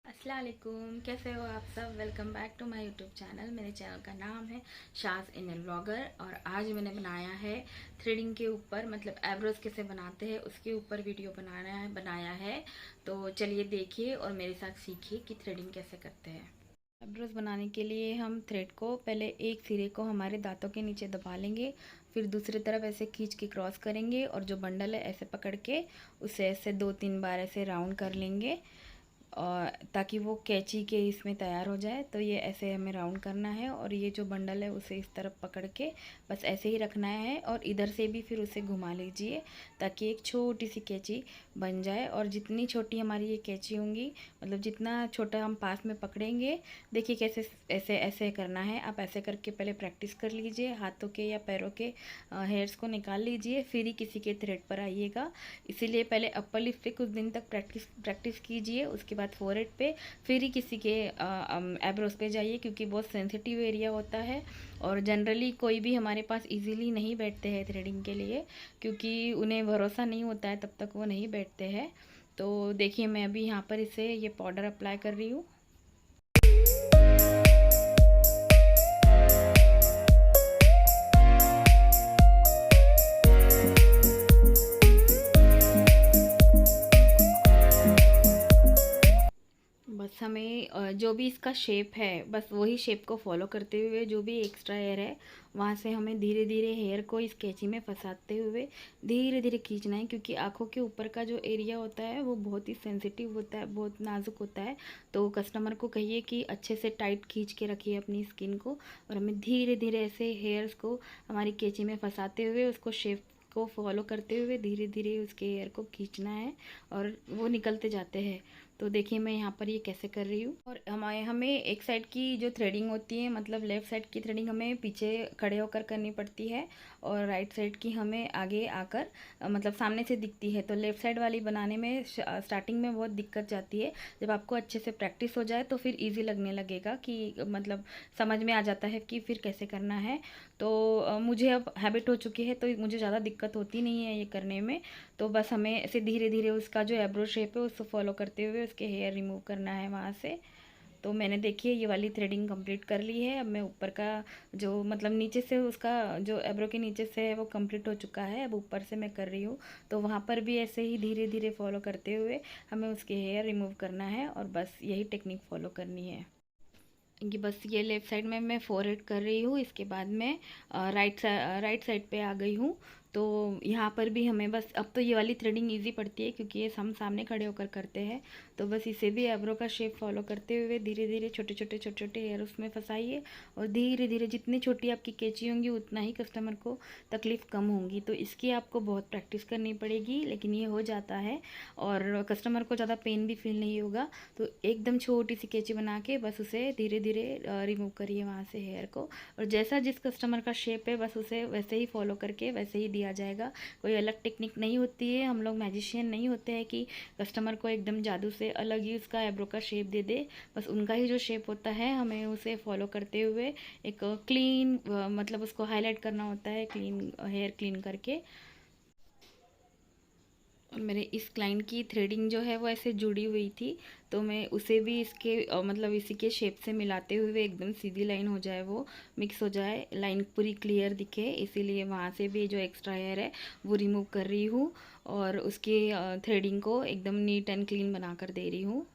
अस्सलाम वालेकुम, कैसे हो आप सब। Welcome back to my YouTube channel. मेरे चैनल का नाम है शाज इंडियन ब्लॉगर और आज मैंने बनाया है थ्रेडिंग के ऊपर, मतलब एब्रोज कैसे बनाते हैं उसके ऊपर वीडियो बनाया है। तो चलिए देखिए और मेरे साथ सीखिए कि थ्रेडिंग कैसे करते हैं। एब्रोज बनाने के लिए हम थ्रेड को पहले एक सिरे को हमारे दांतों के नीचे दबा लेंगे, फिर दूसरी तरफ ऐसे खींच के क्रॉस करेंगे और जो बंडल है ऐसे पकड़ के उसे ऐसे 2-3 बार ऐसे राउंड कर लेंगे और ताकि वो कैंची के इसमें तैयार हो जाए। तो ये ऐसे हमें राउंड करना है और ये जो बंडल है उसे इस तरफ पकड़ के बस ऐसे ही रखना है और इधर से भी फिर उसे घुमा लीजिए ताकि एक छोटी सी कैंची बन जाए। और जितनी छोटी हमारी ये कैंची होंगी, मतलब जितना छोटा हम पास में पकड़ेंगे, देखिए कैसे ऐसे ऐसे करना है। आप ऐसे करके पहले प्रैक्टिस कर लीजिए, हाथों के या पैरों के हेयर्स को निकाल लीजिए, फिर ही किसी के थ्रेड पर आइएगा। इसीलिए पहले अपर लिप पे कुछ दिन तक प्रैक्टिस कीजिए, उसके बाद फोरहेड पे, फिर ही किसी के एब्रोज पे जाइए, क्योंकि बहुत सेंसिटिव एरिया होता है और जनरली कोई भी हमारे पास इजीली नहीं बैठते हैं थ्रेडिंग के लिए, क्योंकि उन्हें भरोसा नहीं होता है, तब तक वो नहीं बैठते हैं। तो देखिए मैं अभी यहाँ पर इसे ये पाउडर अप्लाई कर रही हूँ। बस हमें जो भी इसका शेप है बस वही शेप को फॉलो करते हुए जो भी एक्स्ट्रा हेयर है वहाँ से हमें धीरे धीरे हेयर को इस कैंची में फंसाते हुए धीरे धीरे खींचना है, क्योंकि आँखों के ऊपर का जो एरिया होता है वो बहुत ही सेंसिटिव होता है, बहुत नाजुक होता है। तो कस्टमर को कहिए कि अच्छे से टाइट खींच के रखिए अपनी स्किन को और हमें धीरे धीरे ऐसे हेयर्स को हमारी कैंची में फंसाते हुए उसको शेप को फॉलो करते हुए धीरे धीरे उसके हेयर को खींचना है और वो निकलते जाते हैं। तो देखिए मैं यहाँ पर ये कैसे कर रही हूँ। और हमें एक साइड की जो थ्रेडिंग होती है, मतलब लेफ़्ट साइड की थ्रेडिंग हमें पीछे खड़े होकर करनी पड़ती है और राइट साइड की हमें आगे आकर मतलब सामने से दिखती है। तो लेफ़्ट साइड वाली बनाने में स्टार्टिंग में बहुत दिक्कत जाती है। जब आपको अच्छे से प्रैक्टिस हो जाए तो फिर ईजी लगने लगेगा, कि मतलब समझ में आ जाता है कि फिर कैसे करना है। तो मुझे अब हैबिट हो चुकी है तो मुझे ज़्यादा दिक्कत होती नहीं है ये करने में। तो बस हमें ऐसे धीरे धीरे उसका जो एब्रो शेप है उसको फॉलो करते हुए उसके हेयर रिमूव करना है वहाँ से। तो मैंने देखिए ये वाली थ्रेडिंग कंप्लीट कर ली है। अब मैं ऊपर का जो मतलब नीचे से उसका जो एब्रो के नीचे से है वो कंप्लीट हो चुका है, अब ऊपर से मैं कर रही हूँ। तो वहाँ पर भी ऐसे ही धीरे धीरे फॉलो करते हुए हमें उसके हेयर रिमूव करना है और बस यही टेक्निक फॉलो करनी है। कि बस ये लेफ़्ट साइड में मैं फोरहेड कर रही हूँ, इसके बाद मैं राइट साइड पे आ गई हूँ। तो यहाँ पर भी हमें बस अब तो ये वाली थ्रेडिंग इजी पड़ती है, क्योंकि ये हम सामने खड़े होकर करते हैं। तो बस इसे भी एब्रो का शेप फॉलो करते हुए धीरे धीरे छोटे छोटे हेयर उसमें फंसाइए और धीरे धीरे जितनी छोटी आपकी कैंची होंगी उतना ही कस्टमर को तकलीफ़ कम होंगी। तो इसकी आपको बहुत प्रैक्टिस करनी पड़ेगी, लेकिन ये हो जाता है और कस्टमर को ज़्यादा पेन भी फील नहीं होगा। तो एकदम छोटी सी कैंची बना के बस उसे धीरे धीरे रिमूव करिए वहाँ से हेयर को, और जैसा जिस कस्टमर का शेप है बस उसे वैसे ही फॉलो करके वैसे ही दिया जाएगा। कोई अलग टेक्निक नहीं होती है, हम लोग मैजिशियन नहीं होते हैं कि कस्टमर को एकदम जादू से अलग ही उसका एब्रो का शेप दे दे। बस उनका ही जो शेप होता है हमें उसे फॉलो करते हुए एक क्लीन मतलब उसको हाईलाइट करना होता है, क्लीन हेयर क्लीन करके। और मेरे इस क्लाइंट की थ्रेडिंग जो है वो ऐसे जुड़ी हुई थी, तो मैं उसे भी इसके मतलब इसी के शेप से मिलाते हुए एकदम सीधी लाइन हो जाए, वो मिक्स हो जाए, लाइन पूरी क्लियर दिखे, इसीलिए वहाँ से भी जो एक्स्ट्रा हेयर है वो रिमूव कर रही हूँ और उसकी थ्रेडिंग को एकदम नीट एंड क्लीन बना कर दे रही हूँ।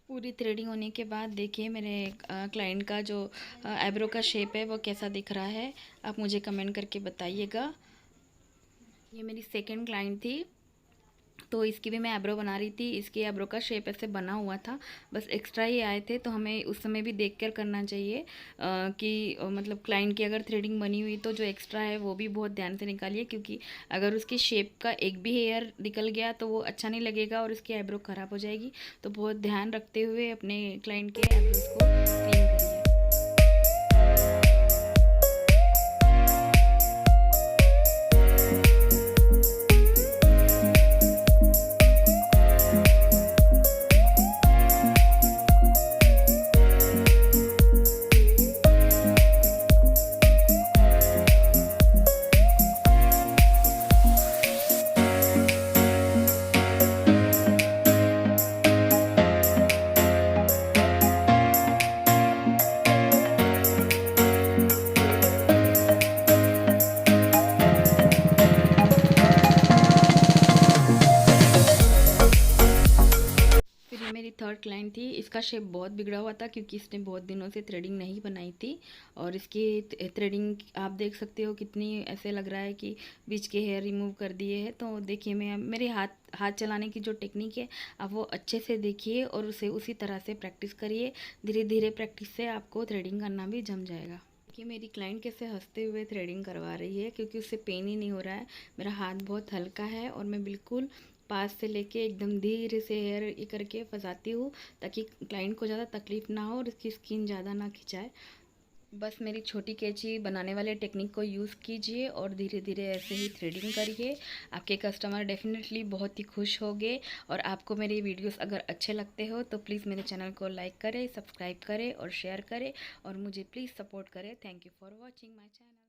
पूरी थ्रेडिंग होने के बाद देखिए मेरे क्लाइंट का जो एब्रो का शेप है वो कैसा दिख रहा है, आप मुझे कमेंट करके बताइएगा। ये मेरी सेकंड क्लाइंट थी, तो इसकी भी मैं एब्रो बना रही थी। इसकी एब्रो का शेप ऐसे बना हुआ था, बस एक्स्ट्रा ही आए थे, तो हमें उस समय भी देख कर करना चाहिए कि मतलब क्लाइंट की अगर थ्रेडिंग बनी हुई तो जो एक्स्ट्रा है वो भी बहुत ध्यान से निकालिए, क्योंकि अगर उसकी शेप का एक भी हेयर निकल गया तो वो अच्छा नहीं लगेगा और उसकी एब्रो ख़राब हो जाएगी। तो बहुत ध्यान रखते हुए अपने क्लाइंट के एब्रोज को क्लीन करिए। इसका शेप बहुत बिगड़ा हुआ था क्योंकि इसने बहुत दिनों से थ्रेडिंग नहीं बनाई थी। और इसकी थ्रेडिंग आप देख सकते हो कितनी, ऐसे लग रहा है कि बीच के हेयर रिमूव कर दिए हैं। तो देखिए, मैं मेरे हाथ चलाने की जो टेक्निक है आप वो अच्छे से देखिए और उसे उसी तरह से प्रैक्टिस करिए। धीरे धीरे प्रैक्टिस से आपको थ्रेडिंग करना भी जम जाएगा। कि मेरी क्लाइंट कैसे हंसते हुए थ्रेडिंग करवा रही है क्योंकि उससे पेन ही नहीं हो रहा है। मेरा हाथ बहुत हल्का है और मैं बिल्कुल पास से लेके एकदम धीरे से हेयर ये करके फंसाती हूँ ताकि क्लाइंट को ज़्यादा तकलीफ ना हो और उसकी स्किन ज़्यादा ना खिंचाए। बस मेरी छोटी कैंची बनाने वाले टेक्निक को यूज़ कीजिए और धीरे धीरे ऐसे ही थ्रेडिंग करिए। आपके कस्टमर डेफिनेटली बहुत ही खुश होंगे। और आपको मेरे वीडियोस अगर अच्छे लगते हो तो प्लीज़ मेरे चैनल को लाइक करें, सब्सक्राइब करें और शेयर करें और मुझे प्लीज़ सपोर्ट करें। Thank you for watching my channel.